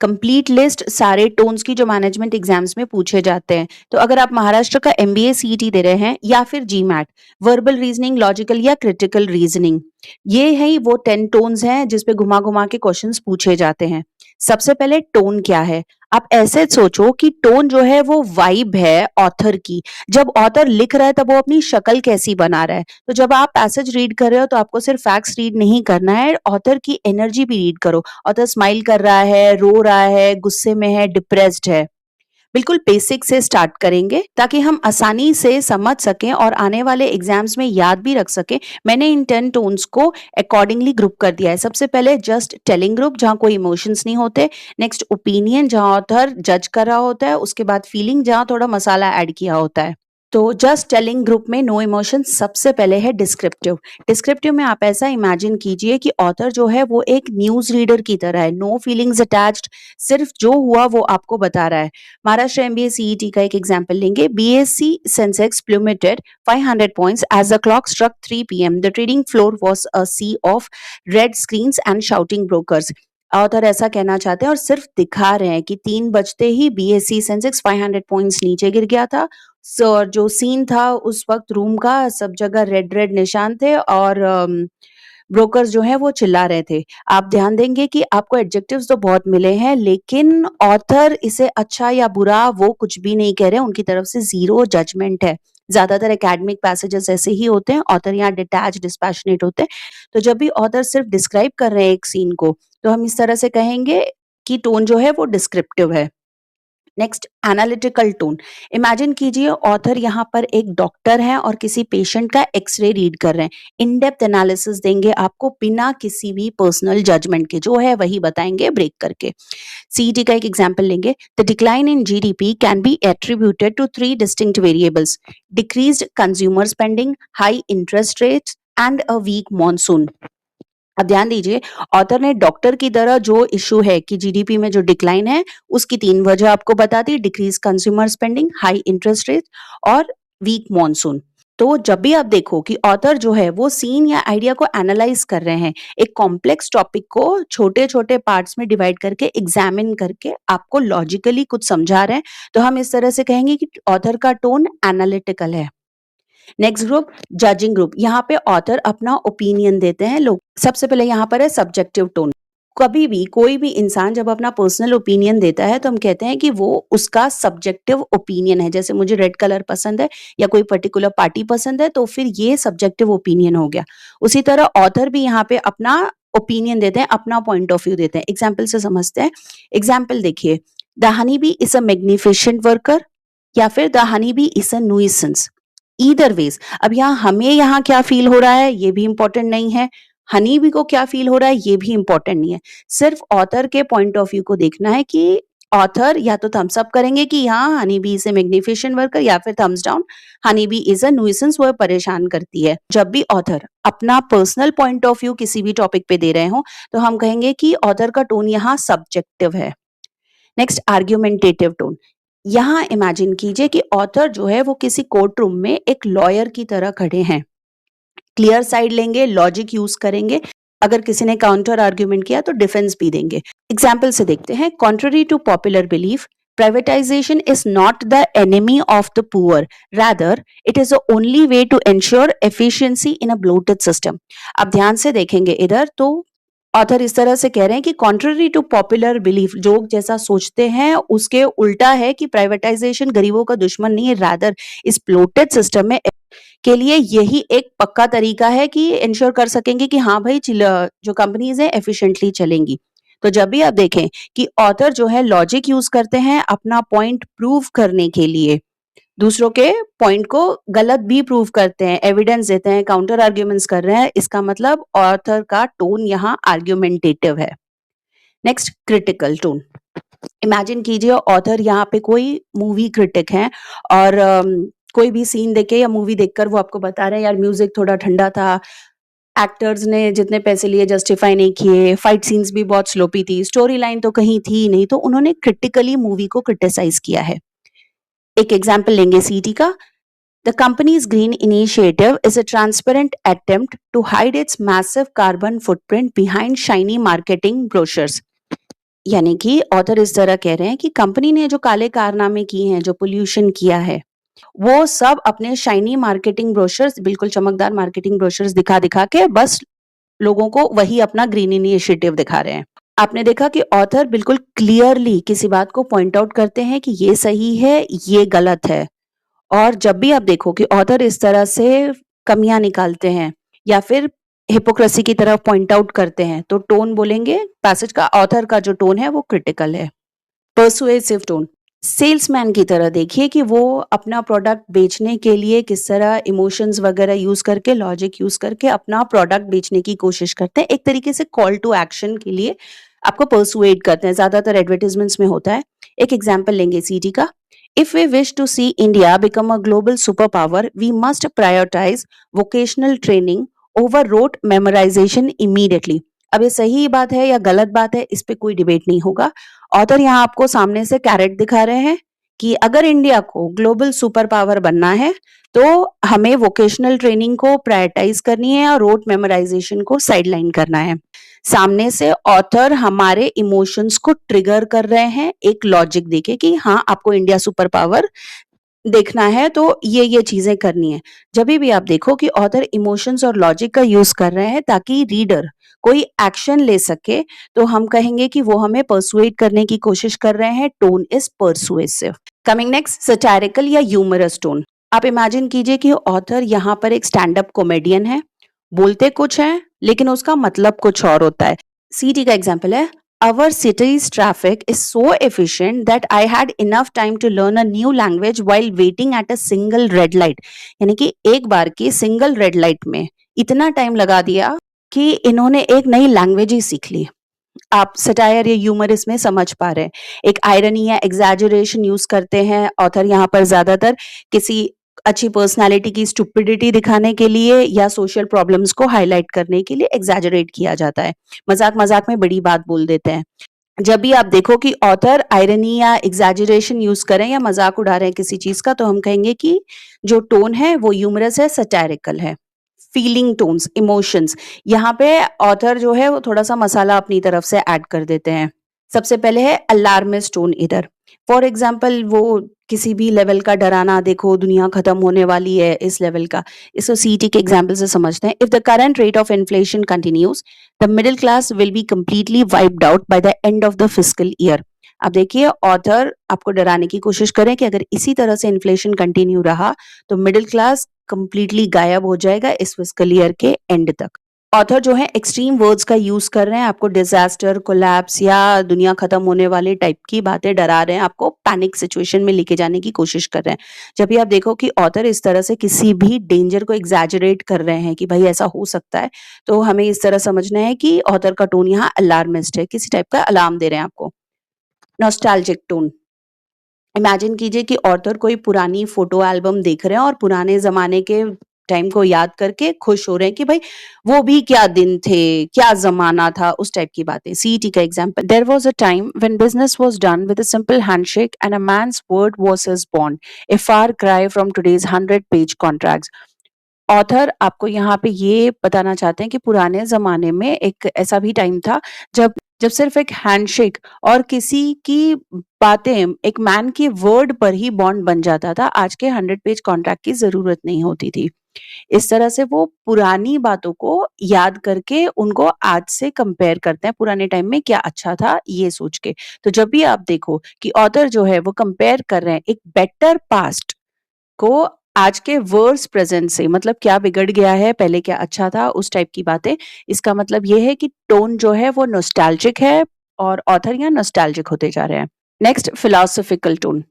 Complete list सारे tones की जो मैनेजमेंट एग्जाम्स में पूछे जाते हैं। तो अगर आप महाराष्ट्र का एमबीए सीईटी दे रहे हैं या फिर जीमैट, वर्बल रीजनिंग, लॉजिकल या क्रिटिकल रीजनिंग, ये है वो 10 टोन्स हैं जिसपे घुमा घुमा के क्वेश्चंस पूछे जाते हैं। सबसे पहले टोन क्या है? आप ऐसे सोचो कि टोन जो है वो वाइब है ऑथर की। जब ऑथर लिख रहा है तब वो अपनी शक्ल कैसी बना रहा है। तो जब आप पैसेज रीड कर रहे हो तो आपको सिर्फ फैक्ट्स रीड नहीं करना है, ऑथर की एनर्जी भी रीड करो। ऑथर स्माइल कर रहा है, रो रहा है, गुस्से में है, डिप्रेस्ड है। बिल्कुल बेसिक से स्टार्ट करेंगे ताकि हम आसानी से समझ सकें और आने वाले एग्जाम्स में याद भी रख सकें। मैंने इन 10 टोन्स को अकॉर्डिंगली ग्रुप कर दिया है। सबसे पहले जस्ट टेलिंग ग्रुप, जहाँ कोई इमोशंस नहीं होते। नेक्स्ट ओपिनियन, जहाँ ऑथर जज कर रहा होता है। उसके बाद फीलिंग, जहाँ थोड़ा मसाला ऐड किया होता है। तो जस्ट टेलिंग ग्रुप में नो इमोशन। सबसे पहले है डिस्क्रिप्टिव। डिस्क्रिप्टिव में आप ऐसा इमेजिन कीजिए कि ऑथर जो है वो एक न्यूज रीडर की तरह है, नो फीलिंग्स अटैच्ड, सिर्फ जो हुआ वो आपको बता रहा है। महाराष्ट्र एमबीए सीईटी का एक एग्जांपल लेंगे। BSc Sensex plummeted 500 points as the clock struck 3 p.m. The trading floor was a sea of red screens and shouting brokers. Author ऐसा कहना चाहते हैं और सिर्फ दिखा रहे हैं कि 3 बजते ही बीएससी सेंसेक्स 500 पॉइंट्स नीचे गिर गया था। जो सीन था उस वक्त रूम का, सब जगह रेड रेड निशान थे और ब्रोकर्स जो हैं वो चिल्ला रहे थे। आप ध्यान देंगे कि आपको एडजेक्टिव्स तो बहुत मिले हैं, लेकिन ऑथर इसे अच्छा या बुरा वो कुछ भी नहीं कह रहे, उनकी तरफ से ज़ीरो जजमेंट है। ज़्यादातर एकेडमिक पैसेजेस ऐसे ही होते हैं, ऑथर यहाँ डिटैच, डिस्पैशनेट होते हैं। तो जब भी ऑथर सिर्फ डिस्क्राइब कर रहे हैं एक सीन को, तो हम इस तरह से कहेंगे कि टोन जो है वो डिस्क्रिप्टिव है। Next, analytical tone. इमेजिन कीजिए ऑथर यहाँ पर एक डॉक्टर है और किसी पेशेंट का एक्सरे रीड कर रहे हैं। इन डेप्थ एनालिसिस देंगे आपको बिना किसी भी पर्सनल जजमेंट के, जो है वही बताएंगे ब्रेक करके। सीईटी का एक एग्जांपल लेंगे। The decline in GDP can be attributed to 3 distinct variables: decreased consumer spending, high interest rates and a weak monsoon. अब ध्यान दीजिए, ऑथर ने डॉक्टर की तरह जो इशू है कि जीडीपी में जो डिक्लाइन है उसकी 3 वजह आपको बता दी: decrease consumer spending, high interest rate और वीक मॉनसून। तो जब भी आप देखो कि ऑथर जो है वो सीन या आइडिया को एनालाइज कर रहे हैं, एक कॉम्प्लेक्स टॉपिक को छोटे छोटे पार्ट्स में डिवाइड करके एग्जामिन करके आपको लॉजिकली कुछ समझा रहे हैं, तो हम इस तरह से कहेंगे कि ऑथर का टोन एनालिटिकल है। Next group, judging group. यहाँ पे ऑथर अपना ओपिनियन देते हैं। लोग सबसे पहले यहाँ पर है सब्जेक्टिव टोन। कभी भी कोई भी इंसान जब अपना पर्सनल ओपिनियन देता है तो हम कहते हैं कि वो उसका सब्जेक्टिव ओपिनियन है। जैसे मुझे रेड कलर पसंद है या कोई पर्टिकुलर पार्टी पसंद है, तो फिर ये सब्जेक्टिव ओपिनियन हो गया। उसी तरह ऑथर भी यहाँ पे अपना ओपिनियन देते हैं, अपना पॉइंट ऑफ व्यू देते हैं। एग्जाम्पल से समझते हैं। एग्जाम्पल देखिए, the honey bee is a magnificent worker या फिर the honey bee is a nuisance. Either ways, अब यहाँ हमें यहाँ क्या फील हो रहा है ये भी इंपॉर्टेंट नहीं है, हनी बी को क्या फील हो रहा है ये भी इंपॉर्टेंट नहीं है। सिर्फ ऑथर के पॉइंट ऑफ व्यू को देखना है कि ऑथर या तो थम्स अप करेंगे कि हाँ honey bee is a magnificent worker, या फिर thumbs down, honey bee is a nuisance, वो परेशान करती है। जब भी ऑथर अपना पर्सनल पॉइंट ऑफ व्यू किसी भी टॉपिक पे दे रहे हो तो हम कहेंगे कि ऑथर का टोन यहाँ सब्जेक्टिव है। Next, argumentative tone. यहाँ इमेजिन कीजिए कि ऑथर जो है वो किसी कोर्ट रूम में एक लॉयर की तरह खड़े हैं। क्लियर साइड लेंगे, लॉजिक यूज करेंगे। अगर किसी ने काउंटर आर्ग्यूमेंट किया तो डिफेंस भी देंगे। एग्जाम्पल से देखते हैं। Contrary to popular belief, privatization is not the enemy of the poor, rather it is the only way to ensure efficiency in a bloated system. अब ध्यान से देखेंगे इधर, तो ऑथर इस तरह से कह रहे हैं कि कॉन्ट्ररी टू पॉपुलर बिलीफ, जो जैसा सोचते हैं उसके उल्टा है कि प्राइवेटाइजेशन गरीबों का दुश्मन नहीं है, रादर इस ब्लोटेड सिस्टम में के लिए यही एक पक्का तरीका है कि इंश्योर कर सकेंगे कि हाँ भाई जो कंपनीज है एफिशिएंटली चलेंगी। तो जब भी आप देखें कि ऑथर जो है लॉजिक यूज करते हैं अपना पॉइंट प्रूव करने के लिए, दूसरों के पॉइंट को गलत भी प्रूव करते हैं, एविडेंस देते हैं, काउंटर आर्ग्यूमेंट्स कर रहे हैं, इसका मतलब ऑथर का टोन यहाँ आर्ग्यूमेंटेटिव है। Next, critical tone. इमेजिन कीजिए ऑथर यहाँ पे कोई मूवी क्रिटिक हैं और कोई भी सीन देख के या मूवी देखकर वो आपको बता रहे हैं यार म्यूजिक थोड़ा ठंडा था, एक्टर्स ने जितने पैसे लिए जस्टिफाई नहीं किए, फाइट सीन्स भी बहुत स्लोपी थी, स्टोरी लाइन तो कहीं थी ही नहीं, तो उन्होंने क्रिटिकली मूवी को क्रिटिसाइज किया है। एक एग्जाम्पल लेंगे सीटी का। The company's green initiative is a transparent attempt to hide its massive carbon footprint behind shiny marketing brochures. यानी कि ऑथर इस तरह कह रहे हैं कि कंपनी ने जो काले कारनामे किए हैं, जो पोल्यूशन किया है, वो सब अपने शाइनी मार्केटिंग ब्रोशर्स, बिल्कुल चमकदार मार्केटिंग ब्रोशर्स दिखा-दिखा के बस लोगों को वही अपना ग्रीन इनिशिएटिव दिखा रहे हैं। आपने देखा कि ऑथर बिल्कुल क्लियरली किसी बात को पॉइंट आउट करते हैं कि ये सही है, ये गलत है। और जब भी आप देखो कि ऑथर इस तरह से कमियाँ निकालते हैं या फिर हिपोक्रेसी की तरफ पॉइंट आउट करते हैं, तो टोन बोलेंगे पैसेज का, ऑथर का जो टोन है वो क्रिटिकल है। पर्सुएसिव टोन, सेल्समैन की तरह देखिए कि वो अपना प्रोडक्ट बेचने के लिए किस तरह इमोशंस वगैरह यूज करके, लॉजिक यूज करके अपना प्रोडक्ट बेचने की कोशिश करते हैं। एक तरीके से कॉल टू एक्शन के लिए आपको पर्सुएड करते हैं, ज्यादातर एडवर्टाइजमेंट्स में होता है। एक एग्जांपल लेंगे सीटी का। If we wish to see India become a global super power, we must prioritize vocational training over rote memorization immediately. अब ये सही बात है या गलत बात है, इस पे कोई डिबेट नहीं होगा। ऑथर यहाँ आपको सामने से कैरेट दिखा रहे हैं कि अगर इंडिया को ग्लोबल सुपर पावर बनना है तो हमें वोकेशनल ट्रेनिंग को प्रायोरिटाइज करनी है और रोट मेमोराइजेशन को साइडलाइन करना है। सामने से ऑथर हमारे इमोशंस को ट्रिगर कर रहे हैं एक लॉजिक देके कि हाँ, आपको इंडिया सुपर पावर देखना है तो ये चीजें करनी है। जब भी आप देखो कि ऑथर इमोशंस और लॉजिक का यूज कर रहे हैं ताकि रीडर कोई एक्शन ले सके, तो हम कहेंगे कि वो हमें परसुएड करने की कोशिश कर रहे हैं। Tone is persuasive. Coming next, satirical या ह्यूमरस टोन। आप इमेजिन कीजिए कि ऑथर यहाँ पर एक स्टैंड अप कॉमेडियन है, बोलते कुछ है लेकिन उसका मतलब कुछ और होता है। सीटी का एग्जाम्पल है, our city's traffic is so efficient that I had enough time to learn a new language while waiting at a single red light। यानी कि एक बार की सिंगल रेड लाइट में इतना टाइम लगा दिया कि इन्होंने एक नई लैंग्वेज ही सीख ली। आप सटायर या ह्यूमर इसमें समझ पा रहे हैं। एक आयरनी या एग्जैजरेशन यूज करते हैं ऑथर यहाँ पर ज्यादातर, किसी अच्छी पर्सनालिटी की स्टुपिडिटी दिखाने के लिए या सोशल प्रॉब्लम्स को हाईलाइट करने के लिए एग्जैजरेट किया जाता है। मजाक मजाक में बड़ी बात बोल देते हैं। जब भी आप देखो कि ऑथर आयरनी या एग्जैजरेशन यूज करें या मजाक उड़ा रहे हैं किसी चीज का, तो हम कहेंगे कि जो टोन है वो ह्यूमरस है, सटायरिकल है। फीलिंग टोन्स, इमोशंस, यहाँ पे ऑथर जो है वो थोड़ा सा मसाला अपनी तरफ से ऐड कर देते हैं। सबसे पहले है अलार्मिस्ट टोन इधर। फॉर एग्जाम्पल, वो किसी भी लेवल का डराना, देखो दुनिया खत्म होने वाली है, इस लेवल का। इसको सीटी के एग्जाम्पल से समझते हैं। If the current rate of inflation continues, the middle class will be completely wiped out by the end of the fiscal year. अब देखिए, ऑथर आपको डराने की कोशिश करें कि अगर इसी तरह से इन्फ्लेशन कंटिन्यू रहा तो मिडिल क्लास कंप्लीटली गायब हो जाएगा इस फिस्कल ईयर के एंड तक। ऑथर जो है एक्सट्रीम वर्ड्स का यूज कर रहे हैं, आपको डिजास्टर, कोलैप्स या दुनिया खत्म होने वाले टाइप की बातें डरा रहे हैं, आपको पैनिक सिचुएशन में लेके जाने की कोशिश कर रहे हैं। जब भी आप देखो कि ऑथर इस तरह से किसी भी डेंजर को एग्जैजरेट कर रहे हैं कि भाई ऐसा हो सकता है, तो हमें इस तरह समझना है कि ऑथर का टोन यहाँ अलार्मिस्ट है, किसी टाइप का अलार्म दे रहे हैं आपको। Nostalgic tone. इमेजिन कीजिए कि ऑथर कोई पुरानी फोटो एल्बम देख रहे हैं और पुराने जमाने के टाइम को याद करके खुश हो रहे हैं कि भाई वो भी क्या दिन थे, क्या जमाना था, उस टाइप की बातें। सीईटी का example, there was a time when business was done with a simple handshake and a man's word was his bond, a far cry from today's 100 page contracts. Author आपको यहाँ पे ये बताना चाहते हैं कि पुराने जमाने में एक ऐसा भी टाइम था जब जब सिर्फ एक हैंडशेक और किसी की बातें, एक मैन की वर्ड पर ही बॉन्ड बन जाता था। आज के 100 पेज कॉन्ट्रैक्ट की जरूरत नहीं होती थी। इस तरह से वो पुरानी बातों को याद करके उनको आज से कंपेयर करते हैं, पुराने टाइम में क्या अच्छा था ये सोच के। तो जब भी आप देखो कि ऑथर जो है वो कंपेयर कर रहे हैं एक बेटर पास्ट को आज के वर्स प्रेजेंट से, मतलब क्या बिगड़ गया है, पहले क्या अच्छा था, उस टाइप की बातें। इसका मतलब ये है कि टोन जो है वो नॉस्टैल्जिक है और ऑथर यहाँ नॉस्टैल्जिक होते जा रहे हैं। Next, philosophical tone.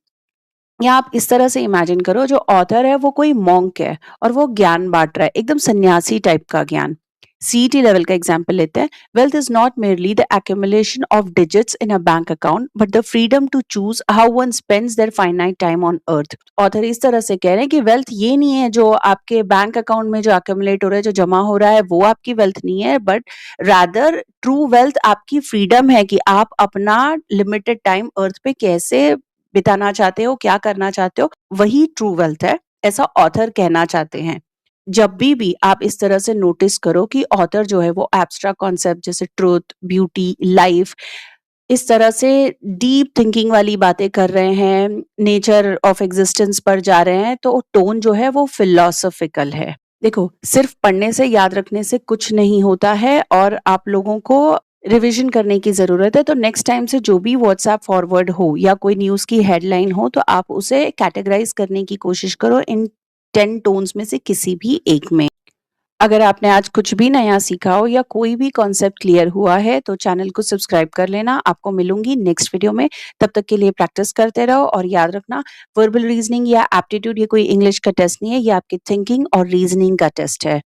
यहाँ आप इस तरह से इमेजिन करो, जो ऑथर है वो कोई मॉन्क है और वो ज्ञान बांट रहा है, एकदम सन्यासी टाइप का ज्ञान। सीईटी लेवल का एग्जांपल लेते हैं। Wealth is not merely the accumulation of digits in a bank account but the freedom to choose how one spends their finite time on earth. Author इस तरह से कह रहे हैं कि वेल्थ ये नहीं है जो आपके बैंक अकाउंट में जो एक्यूमुलेट हो रहा है, जो जमा हो रहा है, वो आपकी वेल्थ नहीं है, बट रादर ट्रू वेल्थ आपकी फ्रीडम है कि आप अपना लिमिटेड टाइम अर्थ पे कैसे बिताना चाहते हो, क्या करना चाहते हो, वही ट्रू वेल्थ है, ऐसा ऑथर कहना चाहते हैं। जब भी आप इस तरह से नोटिस करो कि ऑथर जो है वो एब्स्ट्रैक्ट कॉन्सेप्ट जैसे ट्रुथ, ब्यूटी, लाइफ इस तरह से डीप थिंकिंग वाली बातें कर रहे हैं, नेचर ऑफ एग्जिस्टेंस पर जा रहे हैं, तो टोन जो है वो फिलॉसफिकल है। देखो, सिर्फ पढ़ने से, याद रखने से कुछ नहीं होता है और आप लोगों को रिवीजन करने की ज़रूरत है। तो नेक्स्ट टाइम से जो भी व्हाट्सएप फॉरवर्ड हो या कोई न्यूज़ की हेडलाइन हो, तो आप उसे कैटेगराइज़ करने की कोशिश करो इन 10 टोन्स में से किसी भी एक में। अगर आपने आज कुछ भी नया सीखा हो या कोई भी कॉन्सेप्ट क्लियर हुआ है, तो चैनल को सब्सक्राइब कर लेना। आपको मिलूँगी नेक्स्ट वीडियो में। तब तक के लिए प्रैक्टिस करते रहो और याद रखना, वर्बल रीज़निंग या एप्टीट्यूड ये कोई इंग्लिश का टेस्ट नहीं है, ये आपकी थिंकिंग और रीज़निंग का टेस्ट है।